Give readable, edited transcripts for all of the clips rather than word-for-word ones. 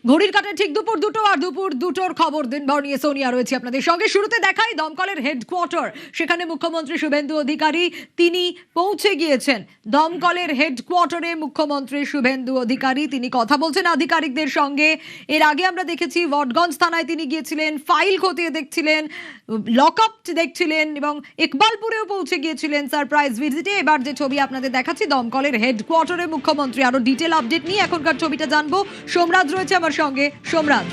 ঘড়ির কাঁটায় ঠিক দুপুর দুটো আর দুপুর দুটোর খবর দিনভর নিয়ে সোনিয়া রয়েছে আপনাদের সঙ্গে। শুরুতে দেখাই দমকলের হেডকোয়ার্টার, সেখানে মুখ্যমন্ত্রী শুভেন্দু অধিকারী তিনি পৌঁছে গিয়েছেন। দমকলের হেডকোয়ার্টারে মুখ্যমন্ত্রী শুভেন্দু অধিকারী তিনি কথা বলছেন আধিকারিকদের সঙ্গে। এর আগে আমরা দেখেছি বটগঞ্জ থানায় তিনি গিয়েছিলেন, ফাইল খতিয়ে দেখছিলেন, লকআপ দেখছিলেন এবং ইকবালপুরেও পৌঁছে গিয়েছিলেন সারপ্রাইজ ভিজিটে। এবার যে ছবি আপনাদের দেখাচ্ছি দমকলের হেডকোয়ার্টারে মুখ্যমন্ত্রী, আরো ডিটেল আপডেট নিয়ে এখনকার ছবিটা জানবো। সোমরাজ রয়েছে আমার সঙ্গে। সোমরাজ,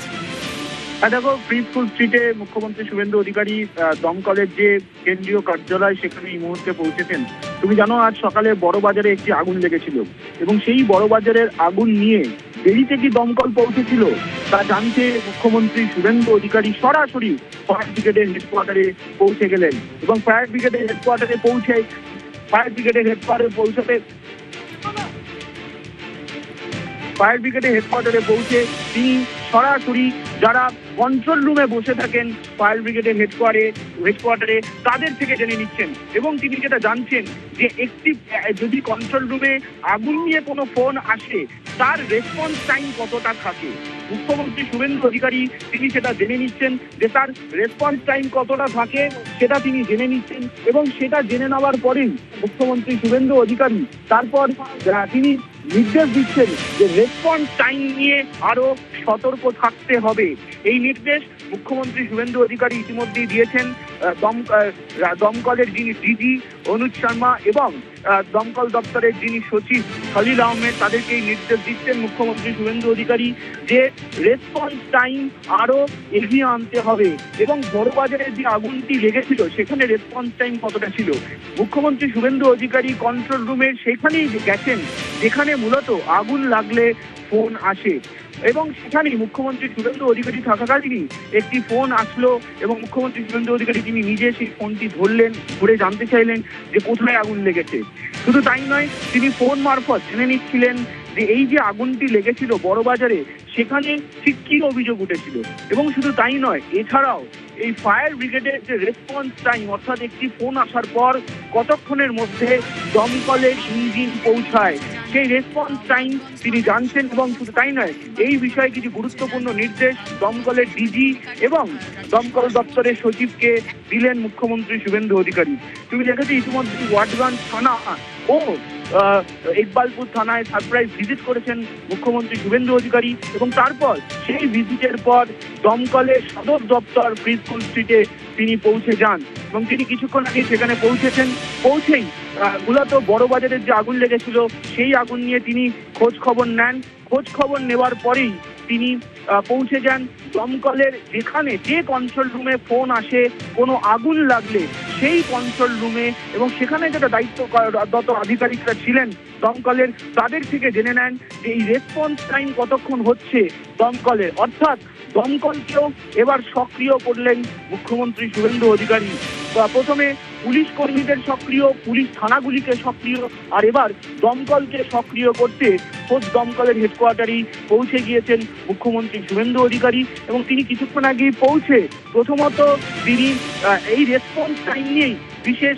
দেখো, প্রিন্সপুল স্ট্রিটে মুখ্যমন্ত্রী শুভেন্দু অধিকারী দমকলের যে কেন্দ্রীয় কার্যালয় সেখানে এই মুহূর্তে পৌঁছেছেন। তুমি জানো, আজ সকালে বড় বাজারে একটি আগুন লেগেছিল এবং সেই বড় বাজারের আগুন নিয়ে দেরিতে কি দমকল পৌঁছেছিল তা জানতে মুখ্যমন্ত্রী শুভেন্দু অধিকারী সরাসরি ফায়ার ব্রিগেডের হেডকোয়ার্টারে পৌঁছে গেলেন এবং ফায়ার ব্রিগেডের হেডকোয়ার্টারে পৌঁছে তিনি সরাসরি যারা কন্ট্রোল রুমে বসে থাকেন ফায়ার ব্রিগেডের হেডকোয়ার্টারে তাদের থেকে জেনে নিচ্ছেন এবং তিনি যেটা জানছেন যে একটি যদি কন্ট্রোল রুমে আগুন নিয়ে কোনো ফোন আসে তার রেসপন্স টাইম কতটা থাকে। মুখ্যমন্ত্রী শুভেন্দু অধিকারী তিনি সেটা জেনে নিচ্ছেন যে তার রেসপন্স টাইম কতটা থাকে সেটা তিনি জেনে নিচ্ছেন এবং সেটা জেনে নেওয়ার পরেই মুখ্যমন্ত্রী শুভেন্দু অধিকারী তারপর তিনি নির্দেশ দিচ্ছেন যে রেসপন্স টাইম নিয়ে আরো সতর্ক থাকতে হবে। এই নির্দেশ মুখ্যমন্ত্রী শুভেন্দু অধিকারী ইতিমধ্যেই দিয়েছেন। দমকলের যিনি ডিজি অনুজ শর্মা এবং দমকল দপ্তরের যিনি সচিব খলিল আহমেদ তাদেরকে এই নির্দেশ দিচ্ছেন মুখ্যমন্ত্রী শুভেন্দু অধিকারী যে রেসপন্স টাইম আরো এগিয়ে আনতে হবে এবং বড়বাজারে যে আগুনটি লেগেছিল সেখানে রেসপন্স টাইম কতটা ছিল। মুখ্যমন্ত্রী শুভেন্দু অধিকারী কন্ট্রোল রুমের সেখানেই গেছেন যেখানে মূলত আগুন লাগলে ফোন আসে এবং সেখানেই মুখ্যমন্ত্রী শুভেন্দু অধিকারী থাকাকালীনই একটি ফোন আসলো এবং মুখ্যমন্ত্রী শুভেন্দু অধিকারী তিনি নিজে সেই ফোনটি ধরে জানতে চাইলেন যে কোথায় আগুন লেগেছে। শুধু তাই নয়, তিনি ফোন মারফত জেনে নিচ্ছিলেন যে এই যে আগুনটি লেগেছিল বড়বাজারে সেখানে ঠিক কি অভিযোগ উঠেছিল এবং শুধু তাই নয়, এছাড়াও এই ফায়ার ব্রিগেডের যে রেসপন্স টাইম অর্থাৎ একটি ফোন আসার পর কতক্ষণের মধ্যে দমকলের ইঞ্জিন পৌঁছায় সেই রেসপন্স টাইম তিনি জানছেন এবং শুধু তাই নয়, এই বিষয়ে কিছু গুরুত্বপূর্ণ নির্দেশ দমকলের ডিজি এবং দমকল দপ্তরের সচিবকে দিলেন মুখ্যমন্ত্রী শুভেন্দু অধিকারী। তুমি দেখেছো ইতিমধ্যে ওয়াটগঞ্জ থানা ও ইকবালপুর থানায় সারপ্রাইজ ভিজিট করেছেন মুখ্যমন্ত্রী শুভেন্দু অধিকারী এবং তারপর সেই ভিজিটের পর দমকলের সদর দপ্তর প্রিন্সপুল স্ট্রিটে তিনি পৌঁছে যান এবং তিনি কিছুক্ষণ আগে সেখানে পৌঁছেই মূলত বড় বাজারের যে আগুন লেগেছিল সেই আগুন নিয়ে তিনি খোঁজ খবর নেন। খোঁজ খবর নেওয়ার পরেই তিনি পৌঁছে যান দমকলের যে কন্ট্রোল রুমে ফোন আসে কোনো আগুন লাগলে সেই কন্ট্রোল রুমে এবং সেখানে যারা দায়িত্বরত আধিকারিকরা ছিলেন দমকলের তাদের থেকে জেনে নেন যে এই রেসপন্স টাইম কতক্ষণ হচ্ছে দমকলের, অর্থাৎ দমকলকেও এবার সক্রিয় করলেন মুখ্যমন্ত্রী শুভেন্দু অধিকারী। প্রথমে পুলিশ কর্মীদের সক্রিয়, পুলিশ থানাগুলিকে সক্রিয়, আর এবার দমকলকে সক্রিয় করতে খোদ দমকলের হেডকোয়ার্টারেই পৌঁছে গিয়েছেন মুখ্যমন্ত্রী শুভেন্দু অধিকারী এবং তিনি কিছুক্ষণ আগেই পৌঁছে প্রথমত তিনি এই রেসপন্স টাইম নিয়েই বিশেষ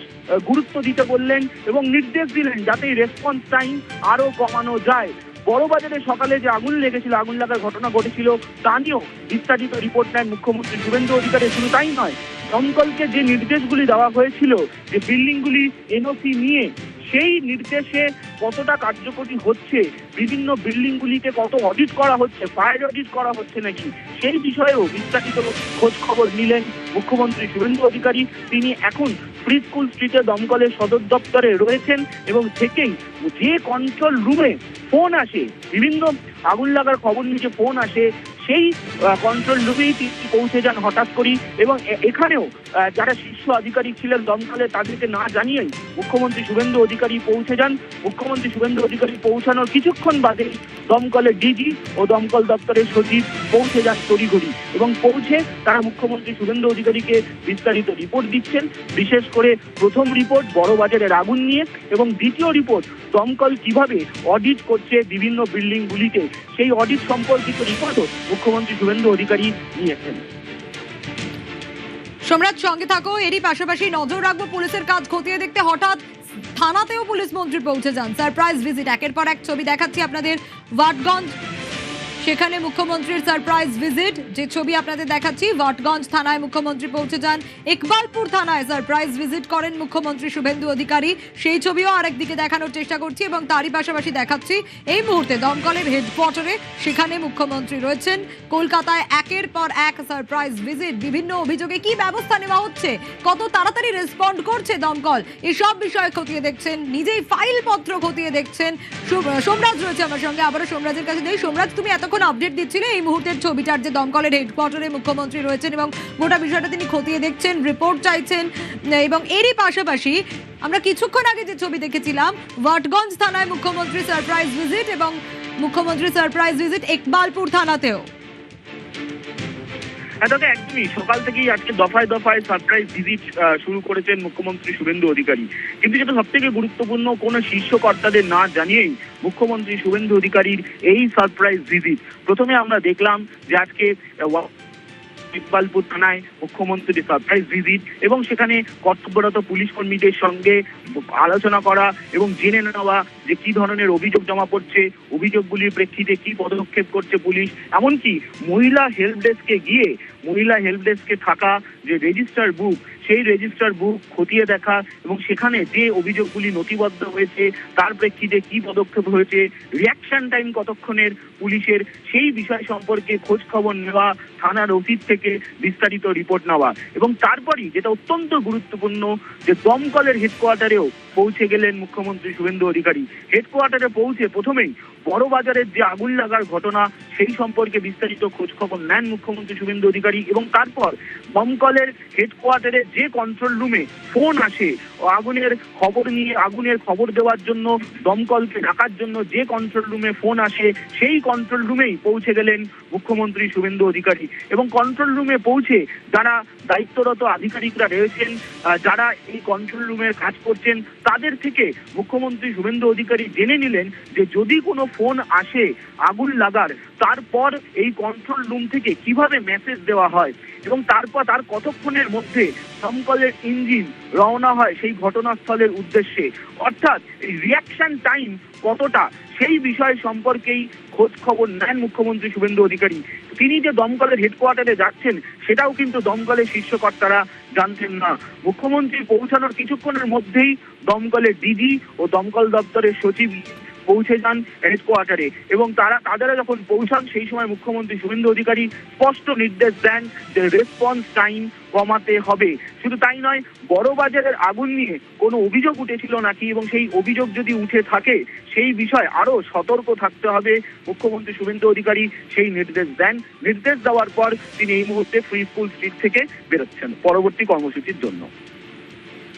গুরুত্ব দিতে বললেন এবং নির্দেশ দিলেন যাতে এই রেসপন্স টাইম আরো কমানো যায়। বড়বাজারে সকালে যে আগুন লেগেছিল, আগুন লাগার ঘটনা ঘটেছিল তা নিয়েও বিস্তারিত রিপোর্ট নেন মুখ্যমন্ত্রী শুভেন্দু অধিকারী। শুধু তাই নয়, দমকলকে যে নির্দেশগুলি দেওয়া হয়েছিল যে বিল্ডিংগুলি এনওসি নিয়ে সেই নির্দেশে কতটা কার্যকরী হচ্ছে, বিভিন্ন বিল্ডিংগুলিকে কত অডিট করা হচ্ছে, ফায়ার অডিট করা হচ্ছে নাকি, সেই বিষয়েও বিস্তারিত খোঁজ খবর নিলেন মুখ্যমন্ত্রী শুভেন্দু অধিকারী। তিনি এখন প্রিন্সপুল স্ট্রিটে দমকলের সদর দপ্তরে রয়েছেন এবং থেকেই যে কন্ট্রোল রুমে ফোন আসে, বিভিন্ন আগুন লাগার খবর নিয়ে ফোন আসে সেই কন্ট্রোল রুমেই তিনি পৌঁছে যান হঠাৎ করেই এবং এখানেও যারা শীর্ষ আধিকারিক ছিলেন দমকলে তাদেরকে না জানিয়েই মুখ্যমন্ত্রী শুভেন্দু অধিকারী পৌঁছে যান। মুখ্যমন্ত্রী শুভেন্দু অধিকারী পৌঁছানোর কিছুক্ষণ বাদে দমকলের ডিজি ও দমকল দপ্তরের সচিব পৌঁছে যান তড়িঘড়ি এবং পৌঁছে তারা মুখ্যমন্ত্রী শুভেন্দু অধিকারীকে বিস্তারিত রিপোর্ট দিচ্ছেন। বিশেষ করে প্রথম রিপোর্ট বড় বাজারের আগুন নিয়ে এবং দ্বিতীয় রিপোর্ট দমকল কিভাবে অডিট করছে বিভিন্ন বিল্ডিংগুলিতে, সেই অডিট সম্পর্কিত রিপোর্টও মুখ্যমন্ত্রী শুভেন্দু অধিকারী নিয়েছেন। সম্রাট সঙ্গে থাকো। এরই পাশাপাশি নজর রাখবো পুলিশের কাজ খতিয়ে দেখতে হঠাৎ থানাতেও পুলিশ মন্ত্রী পৌঁছে যান, সারপ্রাইজ ভিজিট। একের পর এক ছবি দেখাচ্ছি আপনাদের। ওয়াটগঞ্জ সেখানে মুখ্যমন্ত্রীর সারপ্রাইজ ভিজিট, যে ছবি আপনাদের দেখাচ্ছি, ভটগঞ্জ থানায় মুখ্যমন্ত্রী পৌঁছে যান, ইকবালপুর থানায় সারপ্রাইজ ভিজিট করেন মুখ্যমন্ত্রী শুভেন্দু অধিকারী। সেই ছবিও আরেকদিকে দেখানোর চেষ্টা করছি এবং তারই পাশাপাশি দেখাচ্ছি এই মুহূর্তে দমকলের হেডকোয়ার্টারে, সেখানে মুখ্যমন্ত্রী রয়েছেন। কলকাতায় একের পর এক সারপ্রাইজ ভিজিট, বিভিন্ন অভিযোগে কি ব্যবস্থা নেওয়া হচ্ছে, কত তাড়াতাড়ি রেসপন্ড করছে দমকল, এসব বিষয় খতিয়ে দেখছেন, নিজেই ফাইল পত্র খতিয়ে দেখছেন। সোমরাজ রয়েছে আমার সঙ্গে, আবারও সোমরাজের কাছে যাই। সোমরাজ, তুমি এতক্ষণ আপডেট দিচ্ছিলে এই মুহূর্তের ছবিটার, যে দমকলের হেডকোয়ার্টারে মুখ্যমন্ত্রী রয়েছেন এবং গোটা বিষয়টা তিনি খতিয়ে দেখছেন, রিপোর্ট চাইছেন, এবং এরই পাশাপাশি আমরা কিছুক্ষণ আগে যে ছবি দেখেছিলাম, ভটগঞ্জ থানায় মুখ্যমন্ত্রী সারপ্রাইজ ভিজিট এবং মুখ্যমন্ত্রী সারপ্রাইজ ভিজিট ইকবালপুর থানাতেও। তবে একদমই সকাল থেকেই আজকে দফায় দফায় সারপ্রাইজ ভিজিট শুরু করেছেন মুখ্যমন্ত্রী শুভেন্দু অধিকারী। কিন্তু যেটা সব থেকে গুরুত্বপূর্ণ, কোনো শীর্ষ কর্তাদের না জানিয়েই মুখ্যমন্ত্রী শুভেন্দু অধিকারীর এই সারপ্রাইজ ভিজিট। প্রথমে আমরা দেখলাম যে আজকে ইকবালপুর থানায় মুখ্যমন্ত্রীর সারপ্রাইজ ভিজিট এবং সেখানে কর্তব্যরত পুলিশ কর্মীদের সঙ্গে আলোচনা করা এবং জেনে নেওয়া যে কি ধরনের অভিযোগ জমা পড়ছে, অভিযোগগুলির প্রেক্ষিতে কি পদক্ষেপ করছে পুলিশ, এমনকি মহিলা হেল্প ডেস্কে গিয়ে মহিলা হেল্প ডেস্কে থাকা যে রেজিস্টার বুক, সেই রেজিস্টার বুক খতিয়ে দেখা এবং সেখানে যে অভিযোগগুলি নথিবদ্ধ হয়েছে তার প্রেক্ষিতে কি পদক্ষেপ হয়েছে, রিয়াকশন টাইম কতক্ষণের পুলিশের, সেই বিষয় সম্পর্কে খোঁজ খবর নেওয়া, থানার অফিস থেকে বিস্তারিত রিপোর্ট নেওয়া। এবং তারপরই যেটা অত্যন্ত গুরুত্বপূর্ণ, যে দমকলের হেডকোয়ার্টারেও পৌঁছে গেলেন মুখ্যমন্ত্রী শুভেন্দু অধিকারী। হেডকোয়ার্টারে পৌঁছে প্রথমেই বড় বাজারের যে আগুন লাগার ঘটনা, সেই সম্পর্কে বিস্তারিত খোঁজ খবর নেন মুখ্যমন্ত্রী শুভেন্দু অধিকারী এবং তারপর দমকলের হেডকোয়ার্টারে যে কন্ট্রোল রুমে ফোন আসে আগুনের খবর নিয়ে, আগুনের খবর দেওয়ার জন্য, দমকলকে ডাকার জন্য যে কন্ট্রোল রুমে ফোন আসে, সেই কন্ট্রোল রুমেই পৌঁছে গেলেন মুখ্যমন্ত্রী শুভেন্দু অধিকারী। এবং কন্ট্রোল রুমে পৌঁছে যারা দায়িত্বরত আধিকারিকরা রয়েছেন, যারা এই কন্ট্রোল রুমের কাজ করছেন, তাদের থেকে মুখ্যমন্ত্রী শুভেন্দু অধিকারী জেনে নিলেন যে যদি কোনো ফোন আসে আগুন লাগার, তারপর এই কন্ট্রোল রুম থেকে কিভাবে মেসেজ দেওয়া হয় এবং তারপর তার কতক্ষণের মধ্যে দমকলের ইঞ্জিন রওনা হয় সেই ঘটনাস্থলের উদ্দেশ্যে। অর্থাৎ এই রিয়াকশন টাইম কতটা, সেই বিষয় সম্পর্কেই খোঁজ খবর নেন মুখ্যমন্ত্রী শুভেন্দু অধিকারী। তিনি যে দমকলের হেডকোয়ার্টারে যাচ্ছেন সেটাও কিন্তু দমকলের শীর্ষকর্তারা জানতেন না। মুখ্যমন্ত্রী পৌঁছানোর কিছুক্ষণের মধ্যেই দমকলের ডিজি ও দমকল দপ্তরের সচিব পৌঁছে যান হেডকোয়ার্টারে এবং তারা যখন পৌঁছান সেই সময় মুখ্যমন্ত্রী শুভেন্দু অধিকারী স্পষ্ট নির্দেশ দেন যে রেসপন্স টাইম কমাতে হবে। শুধু তাই নয়, বড় বাজারের আগুন নিয়ে কোনো অভিযোগ উঠেছিল নাকি এবং সেই অভিযোগ যদি উঠে থাকে সেই বিষয়ে আরো সতর্ক থাকতে হবে মুখ্যমন্ত্রী শুভেন্দু অধিকারী সেই নির্দেশ দেন। নির্দেশ দেওয়ার পর তিনি এই মুহূর্তে ফ্রি স্কুল স্ট্রিট থেকে বেরোচ্ছেন পরবর্তী কর্মসূচির জন্য।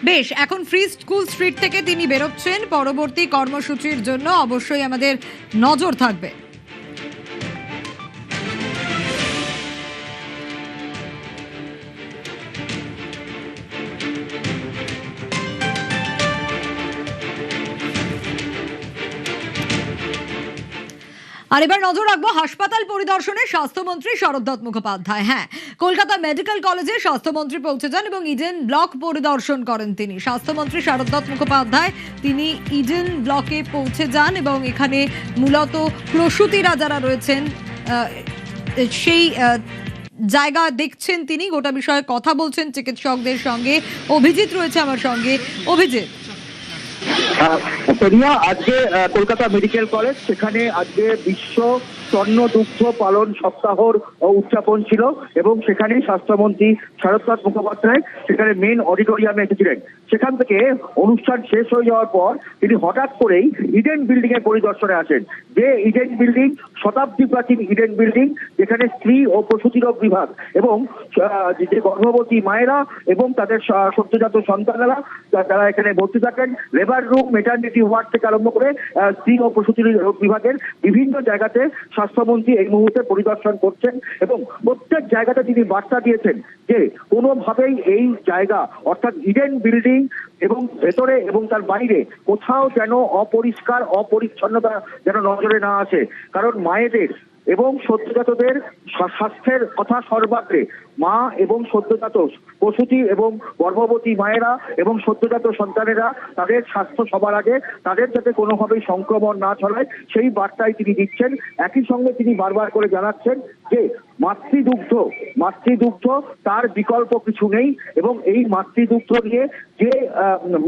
বেশ, এখন ফ্রি স্কুল স্ট্রিট থেকে তিনি বেরোচ্ছেন পরবর্তী কর্মসূচির জন্য, অবশ্যই আমাদের নজর থাকবে। আর এবার নজর রাখবো হাসপাতাল পরিদর্শনে স্বাস্থ্যমন্ত্রী শরৎ মুখোপাধ্যায়। হ্যাঁ, কলকাতা মেডিকেল কলেজে স্বাস্থ্যমন্ত্রী পৌঁছে যান এবং ইডেন ব্লক পরিদর্শন করেন তিনি। স্বাস্থ্যমন্ত্রী শরৎ মুখোপাধ্যায় তিনি ইডেন ব্লকে পৌঁছে যান এবং এখানে মূলত প্রসূতিরা যারা রয়েছেন সেই জায়গা দেখছেন তিনি, গোটা বিষয়ে কথা বলছেন চিকিৎসকদের সঙ্গে। অভিজিৎ রয়েছে আমার সঙ্গে। অভিজিৎ, আজকে কলকাতা মেডিকেল কলেজ, সেখানে আজকে বিশ্ব স্তন্য দুগ্ধ পালন সপ্তাহর উদযাপন ছিল এবং সেখানে স্বাস্থ্যমন্ত্রী শরৎ মুখোপাধ্যায় সেখানে মেন অডিটোরিয়ামে এসেছিলেন। সেখান থেকে অনুষ্ঠান শেষ হয়ে যাওয়ার পর তিনি হঠাৎ করেই ইডেন বিল্ডিং এর পরিদর্শনে আসেন। যে ইডেন বিল্ডিং শতাব্দী প্রাচীন ইডেন বিল্ডিং, যেখানে স্ত্রী ও প্রসূতি রোগ বিভাগ এবং যে গর্ভবতী মায়েরা এবং তাদের সদ্যজাত সন্তানেরা যারা এখানে ভর্তি থাকেন, লেবার রুম, মেটার্নিটি ওয়ার্ড থেকে আরম্ভ করে স্ত্রী ও প্রসূতি রোগ বিভাগের বিভিন্ন জায়গাতে স্বাস্থ্যমন্ত্রী এই মুহূর্তে পরিদর্শন করছেন এবং প্রত্যেক জায়গাতে তিনি বার্তা দিয়েছেন যে কোনোভাবেই এই জায়গা অর্থাৎ ইডেন বিল্ডিং এবং ভেতরে এবং তার বাইরে কোথাও যেন অপরিষ্কার অপরিচ্ছন্নতা যেন নজরে না আসে। কারণ মায়েদের এবং সদ্যজাতদের স্বাস্থ্যের কথা সর্বাগ্রে। মা এবং সদ্যজাত প্রসূতি এবং গর্ভবতী মায়েরা এবং সদ্যজাত সন্তানেরা তাদের স্বাস্থ্য সবার আগে, তাদের যাতে কোনোভাবেই সংক্রমণ না ছড়ায় সেই বার্তাই তিনি দিচ্ছেন। একই সঙ্গে তিনি বারবার করে জানাচ্ছেন যে মাতৃদুগ্ধ তার বিকল্প কিছু নেই এবং এই মাতৃদুগ্ধ নিয়ে যে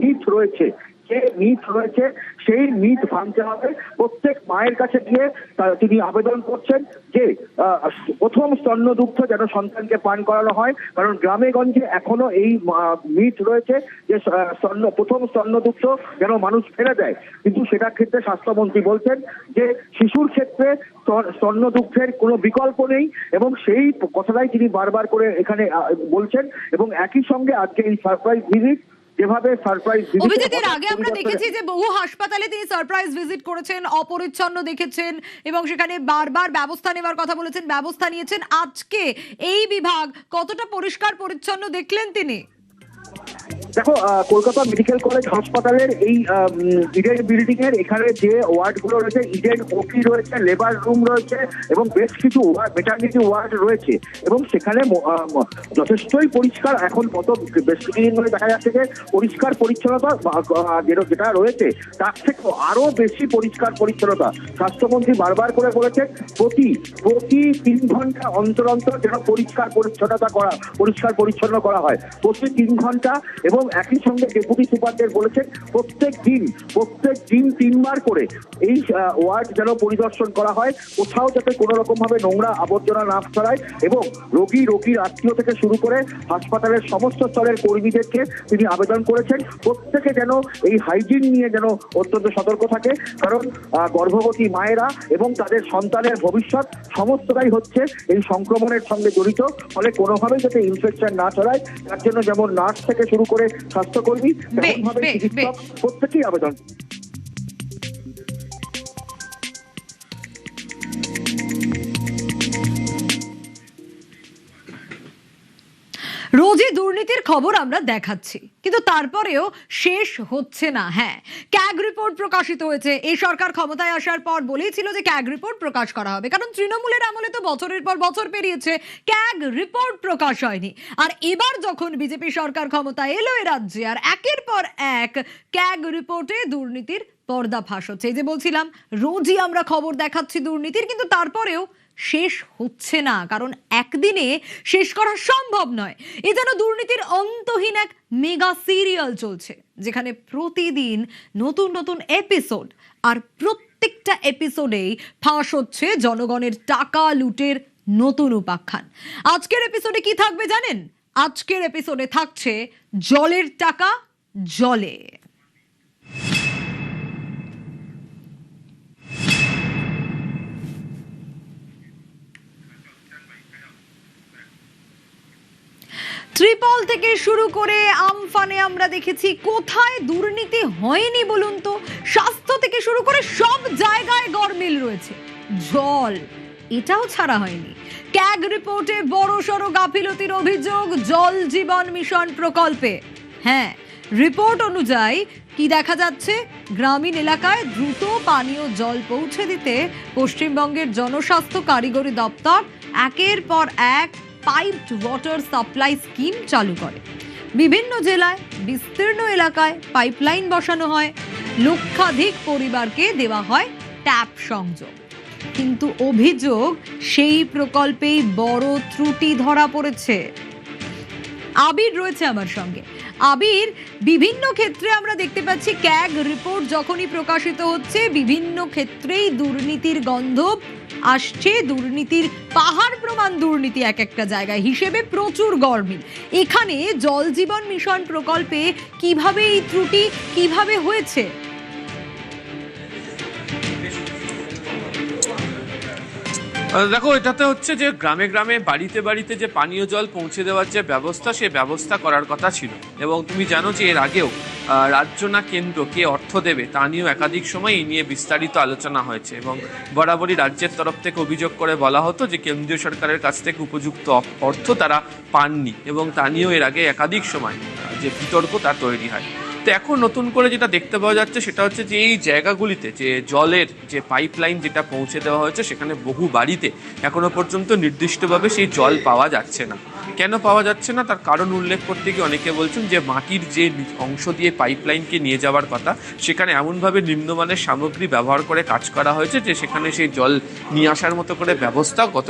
মিথ রয়েছে সেই মিথ ভাঙতে হবে। প্রত্যেক মায়ের কাছে গিয়ে তিনি আবেদন করছেন যে প্রথম স্তন্যদুগ্ধ যেন সন্তানকে পান করানো হয়, কারণ গ্রামে গঞ্জে এখনো এই মিথ রয়েছে যে প্রথম স্তন্যদুগ্ধ যেন মানুষ ফেলে দেয়, কিন্তু সেটার ক্ষেত্রে স্বাস্থ্যমন্ত্রী বলছেন যে শিশুর ক্ষেত্রে স্তন্যদুগ্ধের কোনো বিকল্প নেই এবং সেই কথাটাই তিনি বারবার করে এখানে বলছেন। এবং একই সঙ্গে আজকে এই সারপ্রাইজ ভিজিট, যেভাবে সারপ্রাইজ অভিজিতের আগে আমরা দেখেছি যে বহু হাসপাতালে তিনি সারপ্রাইজ ভিজিট করেছেন, অপরিচ্ছন্ন দেখেছেন এবং সেখানে বারবার ব্যবস্থা নেওয়ার কথা বলেছেন, ব্যবস্থা নিয়েছেন। আজকে এই বিভাগ কতটা পরিষ্কার পরিচ্ছন্ন দেখলেন তিনি? দেখো, কলকাতা মেডিকেল কলেজ হাসপাতালের এই ইডেন বিল্ডিং এর এখানে যে ওয়ার্ডগুলো রয়েছে, ইডেন ওপি রয়েছে, লেবার রুম রয়েছে এবং বেশ কিছু মেটার্নিটি ওয়ার্ড রয়েছে এবং সেখানে যথেষ্টই পরিষ্কার। এখন বেশ কিছুদিন ধরে দেখা যাচ্ছে যে পরিষ্কার পরিচ্ছন্নতা যেটা রয়েছে তার থেকে আরো বেশি পরিষ্কার পরিচ্ছন্নতা। স্বাস্থ্যমন্ত্রী বারবার করে বলেছেন প্রতি 3 ঘন্টা অন্তর অন্তর যেন পরিষ্কার পরিচ্ছন্ন করা হয়, প্রতি 3 ঘন্টা। এবং একই সঙ্গে ডেপুটি সুপারদের বলেছেন প্রত্যেক দিন 3বার করে এই ওয়ার্ড যেন পরিদর্শন করা হয়, কোথাও যাতে কোনো রকম ভাবে নোংরা আবর্জনা না ছড়ায়। এবং রোগীর আত্মীয় থেকে শুরু করে হাসপাতালের সমস্ত স্তরের কর্মীদেরকে তিনি আবেদন করেছেন প্রত্যেকে যেন এই হাইজিন নিয়ে যেন অত্যন্ত সতর্ক থাকে, কারণ গর্ভবতী মায়েরা এবং তাদের সন্তানের ভবিষ্যৎ সমস্তটাই হচ্ছে এই সংক্রমণের সঙ্গে জড়িত। ফলে কোনোভাবেই যাতে ইনফেকশন না ছড়ায় তার জন্য যেমন নার্স থেকে শুরু করে স্বাস্থ্যকর্মী তেমনভাবে চিকিৎসক প্রত্যেকেই আবেদন। রোজই দুর্নীতির খবর আমরা দেখাচ্ছি, কিন্তু তারপরেও শেষ হচ্ছে না। হ্যাঁ, ক্যাগ রিপোর্ট প্রকাশিত হয়েছে। এই সরকার ক্ষমতায় আসার পর বলেই ছিল যে ক্যাগ রিপোর্ট প্রকাশ করা হবে, কারণ তৃণমূলের আমলে তো বছরের পর বছর পেরিয়েছে, ক্যাগ রিপোর্ট প্রকাশ হয়নি। আর এবার যখন বিজেপি সরকার ক্ষমতায় এলো এ রাজ্যে, আর একের পর এক ক্যাগ রিপোর্টে দুর্নীতির পর্দাফাঁস হচ্ছে। এই যে বলছিলাম, রোজই আমরা খবর দেখাচ্ছি দুর্নীতির, কিন্তু তারপরেও শেষ হচ্ছে না, কারণ একদিনে শেষ করা সম্ভব নয়। এ যেন দুর্নীতির অন্তহীন এক মেগা সিরিয়াল চলছে, যেখানে প্রতিদিন নতুন নতুন এপিসোড, আর প্রত্যেকটা এপিসোডেই ফাঁস হচ্ছে জনগণের টাকা লুটের নতুন উপাখ্যান। আজকের এপিসোডে কি থাকবে জানেন? আজকের এপিসোডে থাকছে জলের টাকা জলে। ত্রিপল থেকে শুরু করে আমফানে আমরা দেখেছি কোথায় দুর্নীতি হয়নি বলুন তো? স্বাস্থ্য থেকে শুরু করে সব জায়গায় গরমিল রয়েছে। জল, এটাও ছাড়া হয়নি। ক্যাগ রিপোর্টে বড়সড় গাফিলতির অভিযোগ জল জীবন মিশন প্রকল্পে। হ্যাঁ, রিপোর্ট অনুযায়ী কি দেখা যাচ্ছে? গ্রামীণ এলাকায় দ্রুত পানীয় জল পৌঁছে দিতে পশ্চিমবঙ্গের জনস্বাস্থ্য কারিগরি দপ্তর একের পর এক পাইপড ওয়াটার সাপ্লাই স্কিম চালু করে। বিভিন্ন জেলায় বিস্তীর্ণ এলাকায় পাইপলাইন বসানো হয়, লক্ষাধিক পরিবারকে দেওয়া হয় ট্যাপ সংযোগ। কিন্তু অভিযোগ সেই প্রকল্পেই বড় ত্রুটি ধরা পড়েছে। আবির রয়েছে আমার সঙ্গে। আবির, বিভিন্ন ক্ষেত্রে আমরা দেখতে পাচ্ছি ক্যাগ রিপোর্ট যখনই প্রকাশিত হচ্ছে বিভিন্ন ক্ষেত্রেই দুর্নীতির গন্ধ আসছে, দুর্নীতির পাহাড় প্রমাণ দুর্নীতি এক একটা জায়গায় হিসেবে প্রচুর গরমিল। এখানে জল জীবন মিশন প্রকল্পে কিভাবে এই ত্রুটি কিভাবে হয়েছে? দেখো, এটাতে হচ্ছে যে গ্রামে গ্রামে বাড়িতে বাড়িতে যে পানীয় জল পৌঁছে দেওয়ার যে ব্যবস্থা, সে ব্যবস্থা করার কথা ছিল। এবং তুমি জানো যে এর আগেও রাজ্য না কেন্দ্র কে অর্থ দেবে তা নিয়েও একাধিক সময় এই নিয়ে বিস্তারিত আলোচনা হয়েছে এবং বরাবরই রাজ্যের তরফ থেকে অভিযোগ করে বলা হতো যে কেন্দ্রীয় সরকারের কাছ থেকে উপযুক্ত অর্থ তারা পাননি এবং তা নিয়েও এর আগে একাধিক সময় যে বিতর্ক তা তৈরি হয়। তো এখন নতুন করে যেটা দেখতে পাওয়া যাচ্ছে সেটা হচ্ছে যে এই জায়গাগুলিতে যে জলের যে পাইপলাইন যেটা পৌঁছে দেওয়া হয়েছে সেখানে বহু বাড়িতে এখনো পর্যন্ত নির্দিষ্টভাবে সেই জল পাওয়া যাচ্ছে না। কেন পাওয়া যাচ্ছে না তার কারণ উল্লেখ করতে গিয়ে অনেকে বলছেন যে মাটির যে অংশ দিয়ে পাইপলাইনকে নিয়ে যাওয়ার কথা সেখানে এমনভাবে নিম্নমানের সামগ্রী ব্যবহার করে কাজ করা হয়েছে যে সেখানে সেই জল নিয়ে আসার মতো করে ব্যবস্থা গত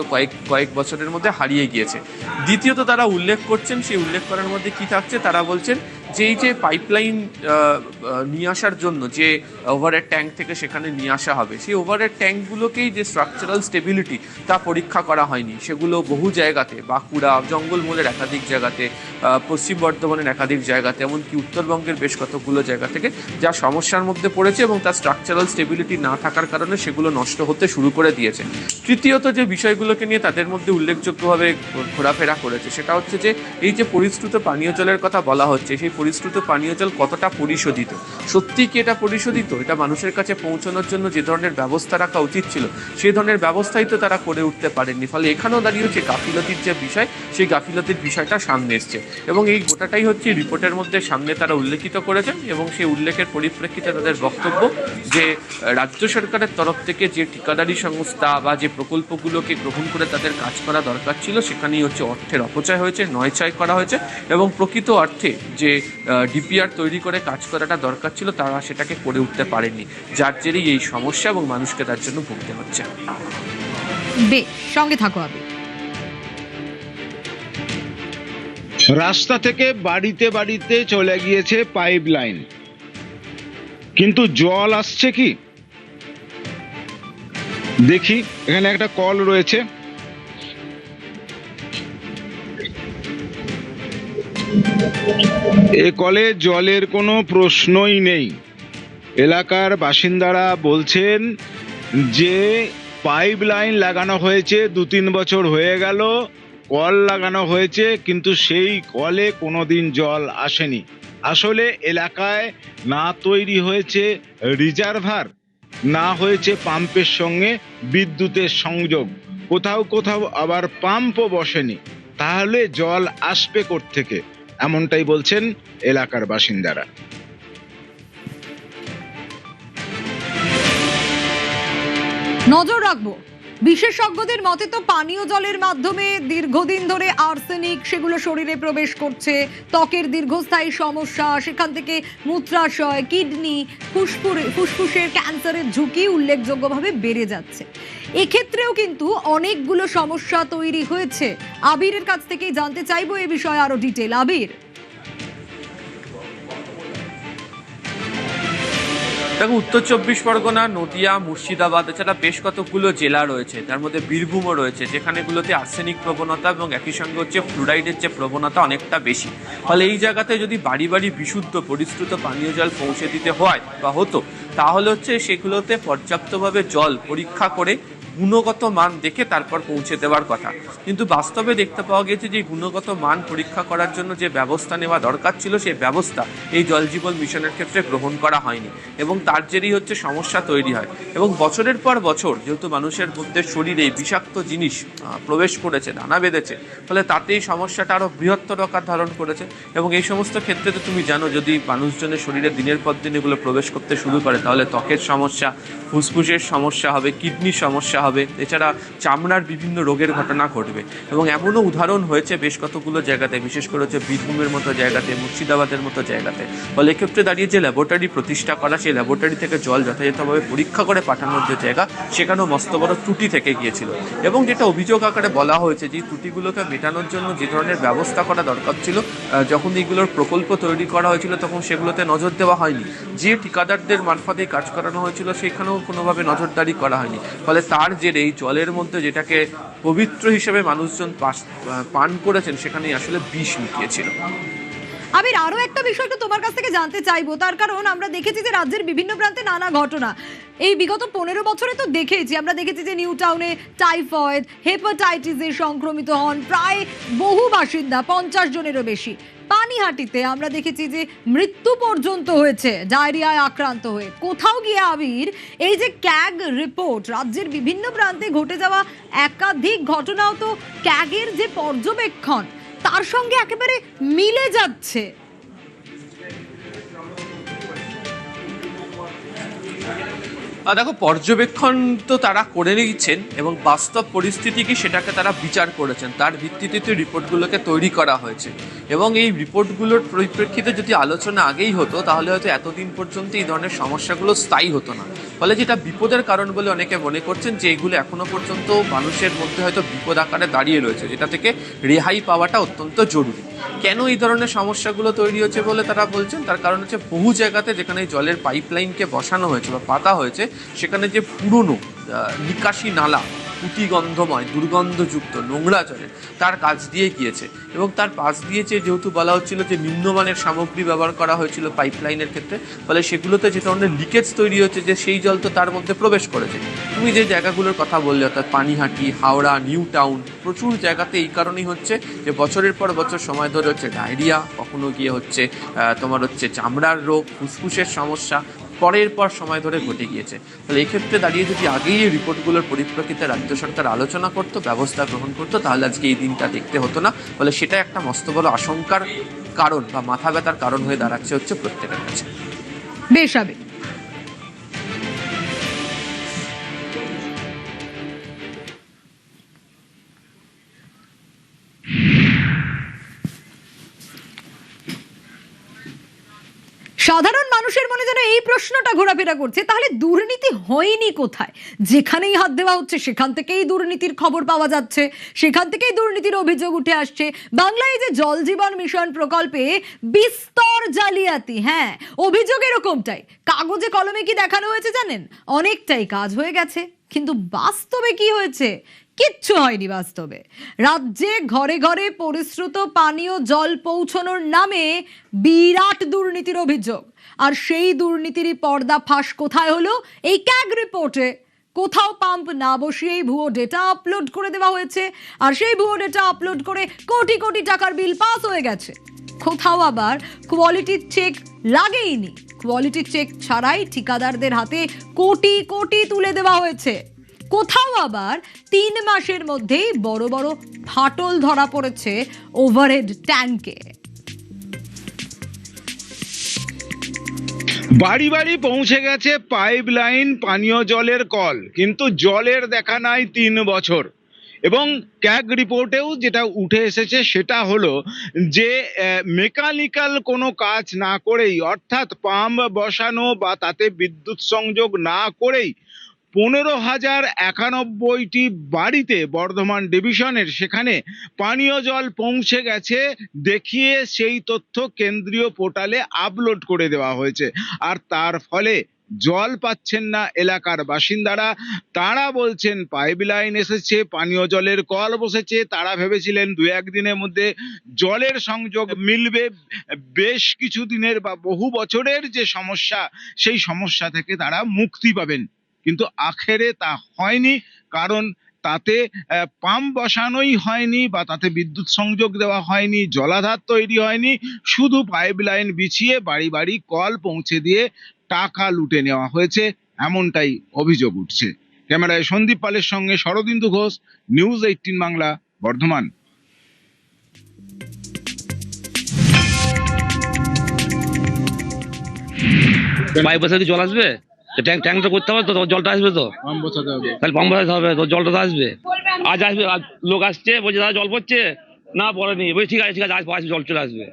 কয়েক বছরের মধ্যে হারিয়ে গিয়েছে। দ্বিতীয়ত তারা উল্লেখ করছেন, সেই উল্লেখ করার মধ্যে কি থাকছে, তারা বলছেন যে এই যে পাইপলাইন নিয়ে আসার জন্য যে ওভারহেড ট্যাঙ্ক থেকে সেখানে নিয়ে আসা হবে, সেই ওভারহেড ট্যাঙ্কগুলোকেই যে স্ট্রাকচারাল স্টেবিলিটি তা পরীক্ষা করা হয়নি। সেগুলো বহু জায়গাতে, বাঁকুড়া, জঙ্গলমহলের একাধিক জায়গাতে, পশ্চিম বর্ধমানের একাধিক জায়গাতে, এমনকি উত্তরবঙ্গের বেশ কতগুলো জায়গা থেকে যা সমস্যার মধ্যে পড়েছে এবং তার স্ট্রাকচারাল স্টেবিলিটি না থাকার কারণে সেগুলো নষ্ট হতে শুরু করে দিয়েছে। তৃতীয়ত যে বিষয়গুলোকে নিয়ে তাদের মধ্যে উল্লেখযোগ্যভাবে ঘোরাফেরা করেছে সেটা হচ্ছে যে এই যে পরিশ্রুত পানীয় জলের কথা বলা হচ্ছে, সেই পরিশ্রুত পানীয় জল কতটা পরিশোধিত, সত্যি কি এটা পরিশোধিত, এটা মানুষের কাছে পৌঁছানোর জন্য যে ধরনের ব্যবস্থা রাখা উচিত ছিল সেই ধরনের ব্যবস্থাই তো তারা করে উঠতে পারেননি। ফলে এখানেও দাঁড়িয়ে হচ্ছে গাফিলতির যে বিষয়, সেই গাফিলতির বিষয়টা সামনে এসছে এবং এই গোটাটাই হচ্ছে রিপোর্টের মধ্যে সামনে তারা উল্লেখিত করেছেন এবং সেই উল্লেখের পরিপ্রেক্ষিতে তাদের বক্তব্য যে রাজ্য সরকারের তরফ থেকে যে ঠিকাদারি সংস্থা বা যে প্রকল্পগুলোকে গ্রহণ করে তাদের কাজ করা দরকার ছিল সেখানেই হচ্ছে অর্থের অপচয় হয়েছে, নয়ছয় করা হয়েছে এবং প্রকৃত অর্থে যে ডিপিআর তৈরি করে কাজ করাটা দরকার ছিল তারা সেটাকে করে উঠতে পারেনি, যার জেরেই এই সমস্যা এবং মানুষকে তার জন্য ভুগতে হচ্ছে। বেশ, সঙ্গে থাকো আবির। রাস্তা থেকে বাড়িতে বাড়িতে চলে গিয়েছে পাইপ লাইন, কিন্তু জল আসছে কি? দেখি, এখানে একটা কল রয়েছে। এ কলে জলের কোনো প্রশ্নই নেই। এলাকার বাসিন্দারা বলছেন যে পাইপ লাইন লাগানো হয়েছে 2-3 বছর হয়ে গেল, কল লাগানো হয়েছে, কিন্তু সেই কলে কোনোদিন জল আসেনি। আসলে এলাকায় না তৈরি হয়েছে রিজার্ভার, না হয়েছে পাম্পের সঙ্গে বিদ্যুতের সংযোগ, কোথাও কোথাও আবার পাম্পও বসেনি। তাহলে জল আসবে কোত্থেকে? এমনটাই বলছেন এলাকার বাসিন্দারা। নজর রাখবো। বিশেষজ্ঞদের মতে তো পানীয় জলের মাধ্যমে দীর্ঘদিন ধরে আর্সেনিক সেগুলো শরীরে প্রবেশ করছে, ত্বকের দীর্ঘস্থায়ী সমস্যা, সেখান থেকে মূত্রাশয়, কিডনি, ফুসফুসের ক্যান্সারের ঝুঁকি উল্লেখযোগ্যভাবে বেড়ে যাচ্ছে। এক্ষেত্রেও কিন্তু অনেকগুলো সমস্যা তৈরি হয়েছে। আবিরের কাছ থেকেই জানতে চাইবো এ বিষয়ে আরো ডিটেল। আবির, দেখো, উত্তর 24 পরগনা, নদিয়া, মুর্শিদাবাদ এছাড়া বেশ কতগুলো জেলা রয়েছে, তার মধ্যে বীরভূমও রয়েছে, যেখানেগুলোতে আর্সেনিক প্রবণতা এবং একই সঙ্গে হচ্ছে ফ্লুরাইডের যে প্রবণতা অনেকটা বেশি। ফলে এই জায়গাতে যদি বাড়ি বাড়ি বিশুদ্ধ পরিশ্রুত পানীয় জল পৌঁছে দিতে হয় বা হতো, তাহলে হচ্ছে সেগুলোতে পর্যাপ্তভাবে জল পরীক্ষা করে গুণগত মান দেখে তারপর পৌঁছে দেওয়ার কথা। কিন্তু বাস্তবে দেখতে পাওয়া গেছে যে গুণগত মান পরীক্ষা করার জন্য যে ব্যবস্থা নেওয়া দরকার ছিল সেই ব্যবস্থা এই জল জীবন মিশনের ক্ষেত্রে গ্রহণ করা হয়নি এবং তার জেরেই হচ্ছে সমস্যা তৈরি হয়। এবং বছরের পর বছর যেহেতু মানুষের মধ্যে শরীরে বিষাক্ত জিনিস প্রবেশ করেছে, দানা বেঁধেছে, ফলে তাতেই সমস্যাটা আরও বৃহত্তর আকার ধারণ করেছে। এবং এই সমস্ত ক্ষেত্রে তো তুমি জানো, যদি মানুষজনের শরীরে দিনের পর দিন এগুলো প্রবেশ করতে শুরু করে তাহলে ত্বকের সমস্যা, ফুসফুসের সমস্যা হবে, কিডনির সমস্যা হবে, এছাড়া চামড়ার বিভিন্ন রোগের ঘটনা ঘটবে। এবং এমনও উদাহরণ হয়েছে বেশ কতগুলো জায়গাতে, বিশেষ করে হচ্ছে বীরভূমের মতো জায়গাতে, মুর্শিদাবাদের মতো জায়গাতে। ফলে এক্ষেত্রে দাঁড়িয়ে যে ল্যাবরেটরি প্রতিষ্ঠা করা, সেই ল্যাবরেটরি থেকে জল যথাযথভাবে পরীক্ষা করে পাঠানোর যে জায়গা, সেখানেও মস্ত বড় ত্রুটি থেকে গিয়েছিল। এবং যেটা অভিযোগ আকারে বলা হয়েছে যে ত্রুটিগুলোকে মেটানোর জন্য যে ধরনের ব্যবস্থা করা দরকার ছিল, যখন এইগুলোর প্রকল্প তৈরি করা হয়েছিল তখন সেগুলোতে নজর দেওয়া হয়নি। যে ঠিকাদারদের মারফতে কাজ করানো হয়েছিল সেখানেও কোনোভাবে নজরদারি করা হয়নি। ফলে তার যে এই জলের মধ্যে যেটাকে পবিত্র হিসেবে মানুষজন পান করেছেন সেখানেই আসলে বিষ লুকিয়েছিল। আবির, আরো একটা বিষয় একটু তোমার কাছ থেকে জানতে চাইবো, তার কারণ আমরা দেখেছি যে রাজ্যের বিভিন্ন প্রান্তে নানা ঘটনা এই বিগত 15 বছরে তো আমরা দেখেছি যে নিউ টাউনে টাইফয়েড, হেপাটাইটিসে সংক্রমিত হন প্রায় বহু বাসিন্দা, 50 জনেরও বেশি। পানিহাটিতে আমরা দেখেছি যে মৃত্যু পর্যন্ত হয়েছে ডায়রিয়ায় আক্রান্ত হয়ে। কোথাও গিয়ে আবির, এই যে ক্যাগ রিপোর্ট, রাজ্যের বিভিন্ন প্রান্তে ঘটে যাওয়া একাধিক ঘটনাও তো ক্যাগের যে পর্যবেক্ষণ তার সঙ্গে একেবারে মিলে যাচ্ছে। দেখো, পর্যবেক্ষণ তো তারা করে নিচ্ছেন এবং বাস্তব পরিস্থিতি কি সেটাকে তারা বিচার করেছেন, তার ভিত্তিতে তো রিপোর্টগুলোকে তৈরি করা হয়েছে। এবং এই রিপোর্টগুলোর পরিপ্রেক্ষিতে যদি আলোচনা আগেই হতো তাহলে হয়তো এতদিন পর্যন্ত এই ধরনের সমস্যাগুলো স্থায়ী হতো না। ফলে যেটা বিপদের কারণ বলে অনেকে মনে করছেন যে এগুলো এখনো পর্যন্ত মানুষের মধ্যে হয়তো বিপদ আকারে দাঁড়িয়ে রয়েছে, যেটা থেকে রেহাই পাওয়াটা অত্যন্ত জরুরি। কেন এই ধরনের সমস্যাগুলো তৈরি হচ্ছে বলে তারা বলছেন, তার কারণ হচ্ছে বহু জায়গাতে যেখানে জলের পাইপলাইনকে বসানো হয়েছে বা পাতা হয়েছে সেখানে যে পুরনো নিকাশি নালা, পুঁতিগন্ধময়, দুর্গন্ধযুক্ত, নোংরা জলে তার কাজ দিয়ে গিয়েছে এবং তার পাশ দিয়েছে যেহেতু বলা হচ্ছিল যে নিম্নমানের সামগ্রী ব্যবহার করা হয়েছিল পাইপলাইনের ক্ষেত্রে, ফলে সেগুলোতে যে ধরনের লিকেজ তৈরি হচ্ছে যে সেই জল তো তার মধ্যে প্রবেশ করেছে। তুমি যে জায়গাগুলোর কথা বললে অর্থাৎ পানিহাটি, হাওড়া, নিউ টাউন, প্রচুর জায়গাতে এই কারণেই হচ্ছে যে বছরের পর বছর সময় ধরে হচ্ছে ডায়রিয়া, কখনো গিয়ে হচ্ছে তোমার হচ্ছে চামড়ার রোগ, ফুসফুসের সমস্যা পরের পর সময় ধরে ঘটে গিয়েছে। তাহলে এক্ষেত্রে দাঁড়িয়ে যদি আগেই এই রিপোর্টগুলোর পরিপ্রেক্ষিতে রাজ্য সরকার আলোচনা করতো, ব্যবস্থা গ্রহণ করতো, তাহলে আজকে এই দিনটা দেখতে হতো না। ফলে সেটা একটা মস্ত বড় আশঙ্কার কারণ বা মাথা ব্যথার কারণ হয়ে দাঁড়াচ্ছে হচ্ছে প্রত্যেকের কাছে। বেশ হবে। সাধারণ মানুষের মনে যেন এই প্রশ্নটা ঘোরাফেরা করছে, তাহলে দুর্নীতি হয়নি কোথায়? যেখানেই হাত দেওয়া হচ্ছে সেখান থেকেই দুর্নীতির খবর পাওয়া যাচ্ছে, সেখান থেকেই দুর্নীতির অভিযোগ উঠে আসছে। বাংলায় যে জল জীবন মিশন প্রকল্পে বিস্তর জালিয়াতি, হ্যাঁ অভিযোগ এরকমটাই। কাগজে কলমে কি দেখানো হয়েছে জানেন? অনেকটাই কাজ হয়ে গেছে, কিন্তু বাস্তবে কি হয়েছে? কিচ্ছু হয়নি বাস্তবে। রাজ্যে ঘরে ঘরে পরিশ্রুত পানীয় জল পৌঁছানোর নামে বিরাট দুর্নীতির অভিযোগ, আর সেই দুর্নীতিরই পর্দা ফাঁস কোথায় হলো? এই ক্যাগ রিপোর্টে। কোথাও পাম্প না বসিয়েই ভুয়ো ডেটা আপলোড করে দেওয়া হয়েছে, আর সেই ভুয়ো ডেটা আপলোড করে কোটি কোটি টাকার বিল পাস হয়ে গেছে। কোথাও আবার কোয়ালিটি চেক লাগেইনি, কোয়ালিটি চেক ছাড়াই ঠিকাদারদের হাতে কোটি কোটি তুলে দেওয়া হয়েছে। কোথাও আবার 3 মাসের মধ্যেই বড় বড় ফাটল ধরা পড়েছে ওভারহেড ট্যাঙ্কে। বাড়ি বাড়ি পৌঁছে গেছে পাইপ লাইন, পানীয় জলের কল, কিন্তু জলের দেখা নাই 3 বছর। এবং ক্যাগ রিপোর্টেও যেটা উঠে এসেছে সেটা হলো যে মেকানিক্যাল কোনো কাজ না করেই, অর্থাৎ পাম্প বসানো বা তাতে বিদ্যুৎ সংযোগ না করেই 15,091টি বাড়িতে বর্ধমান ডিভিশনের সেখানে পানীয় জল পৌঁছে গেছে দেখিয়ে সেই তথ্য কেন্দ্রীয় পোর্টালে আপলোড করে দেওয়া হয়েছে। আর তার ফলে জল পাচ্ছেন না এলাকার বাসিন্দারা। তারা বলছেন পাইপলাইন এসেছে, পানীয় জলের কল বসেছে, তারা ভেবেছিলেন 2-1 দিনের মধ্যে জলের সংযোগ মিলবে। বেশ কিছু দিনের বা বহু বছরের যে সমস্যা, সেই সমস্যা থেকে তারা মুক্তি পাবেন, কিন্তু আখেরে তা হয়নি। কারণ তাতে পাম্প বসানোই হয়নি বা তাতে বিদ্যুৎ সংযোগ দেওয়া হয়নি, জলাধার তৈরি হয়নি, শুধু পাইপলাইন বিছিয়ে বাড়ি বাড়ি কল পৌঁছে দিয়ে টাকা লুটে নেওয়া হয়েছে, এমনটাই অভিযোগ উঠছে। ক্যামেরায় সন্দীপ পালের সঙ্গে শরদিন্দু ঘোষ, নিউজ 18 বাংলা, বর্ধমান। পাইপ বসাতে জল আসবে, ট্যাঙ্কটা করতে হবে তো, জলটা আসবে তো, তাহলে পাম্প বসাতে হবে তো, জলটা তো আসবে। আজ আসবে, লোক আসছে বলছে দাদা জল পড়ছে না, পড়েনি, বলছি ঠিক আছে আজ আসবে, জল চলে আসবে।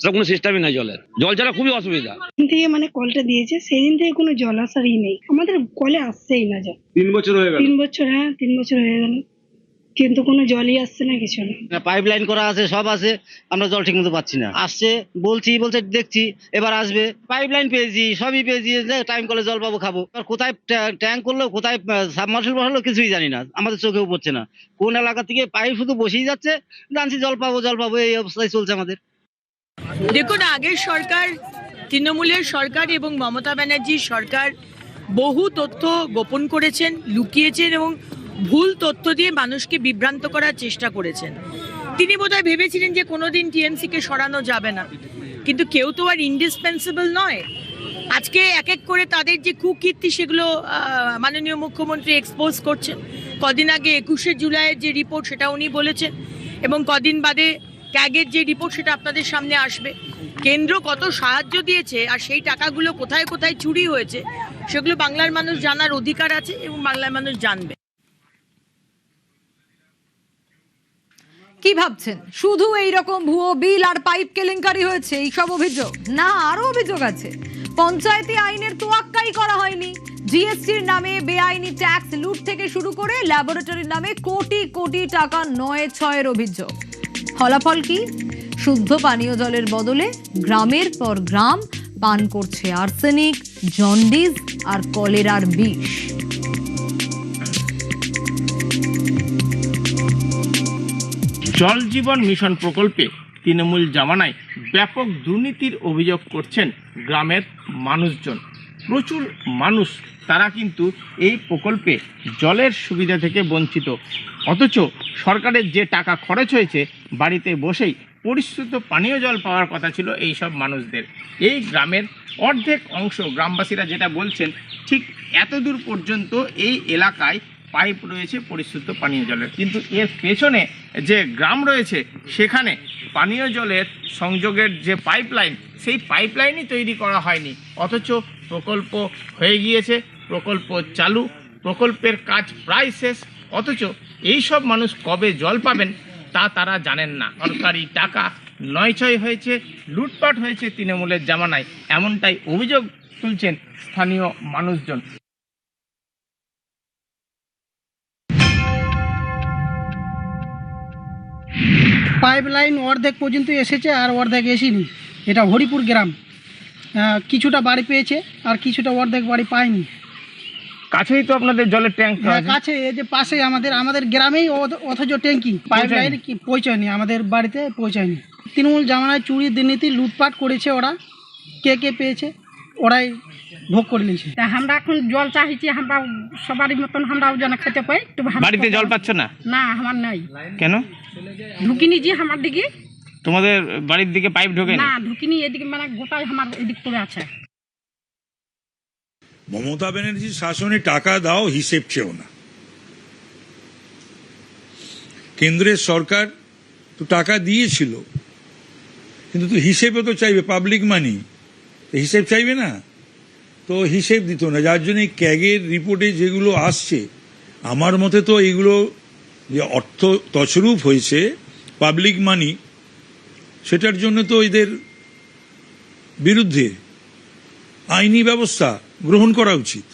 সেটা কোনো সিস্টেমই নাই জলের, জল ছাড়া খুবই অসুবিধা। থেকে মানে কলটা দিয়েছে সেদিন থেকে কোনো জল আসারই নেই, আমাদের কলে আসছেই না জল। 3 বছর হয়ে গেল। 3 বছর, হ্যাঁ 3 বছর হয়ে গেল, কিন্তু কোনো জলই আসছে না, কিছু না। পাইপ লাইন করা আছে, সব আছে, আমরা জল ঠিক মতো পাচ্ছি না। আসছে বলছে দেখছি, এবার আসবে। পাইপ লাইন পেয়েছি, সবই পেয়েছি, টাইম কলে জল পাবো, খাবো। আর কোথায় ট্যাঙ্ক করলো, কোথায় সাবমার্সিবল বসালো, কিছুই জানি না, আমাদের চোখেও পড়ছে না। কোন এলাকা থেকে পাইপ শুধু বসেই যাচ্ছে, জানছি জল পাবো, এই অবস্থায় চলছে আমাদের। দেখুন, আগের সরকার, তৃণমূলের সরকার এবং মমতা ব্যানার্জির সরকার বহু তথ্য গোপন করেছেন, লুকিয়েছেন এবং ভুল তথ্য দিয়ে মানুষকে বিভ্রান্ত করার চেষ্টা করেছেন। তিনি বোধহয় ভেবেছিলেন যে কোনোদিন টিএমসিকে সরানো যাবে না, কিন্তু কেউ তো আর ইন্ডিসপেন্সেবল নয়। আজকে এক এক করে তাদের যে কুকীর্তি সেগুলো মাননীয় মুখ্যমন্ত্রী এক্সপোজ করছেন। কদিন আগে 21শে জুলাইয়ের যে রিপোর্ট সেটা উনি বলেছেন, এবং কদিন বাদে ক্যাগের যে রিপোর্ট সেটা আপনাদের সামনে আসবে। কেন্দ্র কত সাহায্য দিয়েছে আর সেই টাকাগুলো কোথায় কোথায় চুরি হয়েছে সেগুলো বাংলার মানুষ জানার অধিকার আছে এবং বাংলার মানুষ জানবে। কি ভাবছেন শুধু এইরকম ভুয়ো বিল আর পাইপ কেলেঙ্কারি হয়েছে এইসব অভিযোগ? না, আরো অভিযোগ আছে। পঞ্চায়েতি আইনের তোয়াক্কাই করা হয়নি। জিএসটির নামে বেআইনি ট্যাক্স লুট থেকে শুরু করে ল্যাবরেটরির নামে কোটি কোটি টাকা নয় ছয়ের অভিযোগ। ফলাফল কি? শুদ্ধ পানীয় জলের বদলে গ্রামের পর গ্রাম পান করছে আর্সেনিক, জন্ডিস আর কলেরার বিষ। জল জীবন মিশন প্রকল্পে তৃণমূল জামানায় ব্যাপক দুর্নীতির অভিযোগ করছেন গ্রামের মানুষজন। প্রচুর মানুষ তারা কিন্তু এই প্রকল্পে জলের সুবিধা থেকে বঞ্চিত, অথচ সরকারের যে টাকা খরচ হয়েছে বাড়িতে বসেই পরিশ্রুত পানীয় জল পাওয়ার কথা ছিল এই সব মানুষদের। এই গ্রামের অর্ধেক অংশ গ্রামবাসীরা যেটা বলছেন, ঠিক এতদূর পর্যন্ত এই এলাকায় পাইপ রয়েছে পরিশুদ্ধ পানীয় জলের, কিন্তু এর পেছনে যে গ্রাম রয়েছে সেখানে পানীয় জলের সংযোগের যে পাইপলাইন, সেই পাইপলাইনই তৈরি করা হয়নি। অথচ প্রকল্প হয়ে গিয়েছে, প্রকল্প চালু, প্রকল্পের কাজ প্রায় শেষ, অথচ এই সব মানুষ কবে জল পাবেন তা তারা জানেন না। সরকারি টাকা নয়ছয় হয়েছে, লুটপাট হয়েছে তৃণমূলের জামানায়, এমনটাই অভিযোগ তুলছেন স্থানীয় মানুষজন। পাইপ লাইন অর্ধেক পর্যন্ত এসেছে আর অর্ধেক এসেনি। এটা হরিপুর গ্রাম, কিছুটা বাড়ি পেয়েছে আর কিছুটা অর্ধেক বাড়ি পায়নি। কাছেই তো আপনাদের জলের ট্যাঙ্ক কাছে, এই যে পাশে আমাদের গ্রামেই, অথচ ট্যাঙ্কি পাইপ লাইন কি পৌঁছায়নি, আমাদের বাড়িতে পৌঁছায়নি। তৃণমূল জামানায় চুরি দুর্নীতি লুটপাট করেছে ওরা, কে পেয়েছে ওরাই ভোগ করে নিয়েছে। তা আমরা এখন জল চাইছি, আমরা সবারই মতন আমরাও যেন খেতে পাই। বাড়িতে জল পাচ্ছ না? না, আমার নাই। কেন? ঢুকিনি যে আমার দিকে। তোমাদের বাড়ির দিকে পাইপ ঢোকে না, ঢুকিনি, এদিকে মানে গোটাই আমার এদিক করে আছে। মমতা ব্যানার্জির শাসনে টাকা দাও, হিসেব চেও না। কেন্দ্রের সরকার তো টাকা দিয়েছিল, কিন্তু তো হিসেবে তো চাইবে, পাবলিক মানি, হিসেব চাইবে না, তো হিসেব দিত না। যার জন্য ক্যাগের রিপোর্টে যেগুলো আসছে, আমার মতে তো এগুলো যে অর্থ তছরূপ হয়েছে, পাবলিক মানি, সেটার জন্য তো এদের বিরুদ্ধে আইনি ব্যবস্থা গ্রহণ করা উচিত।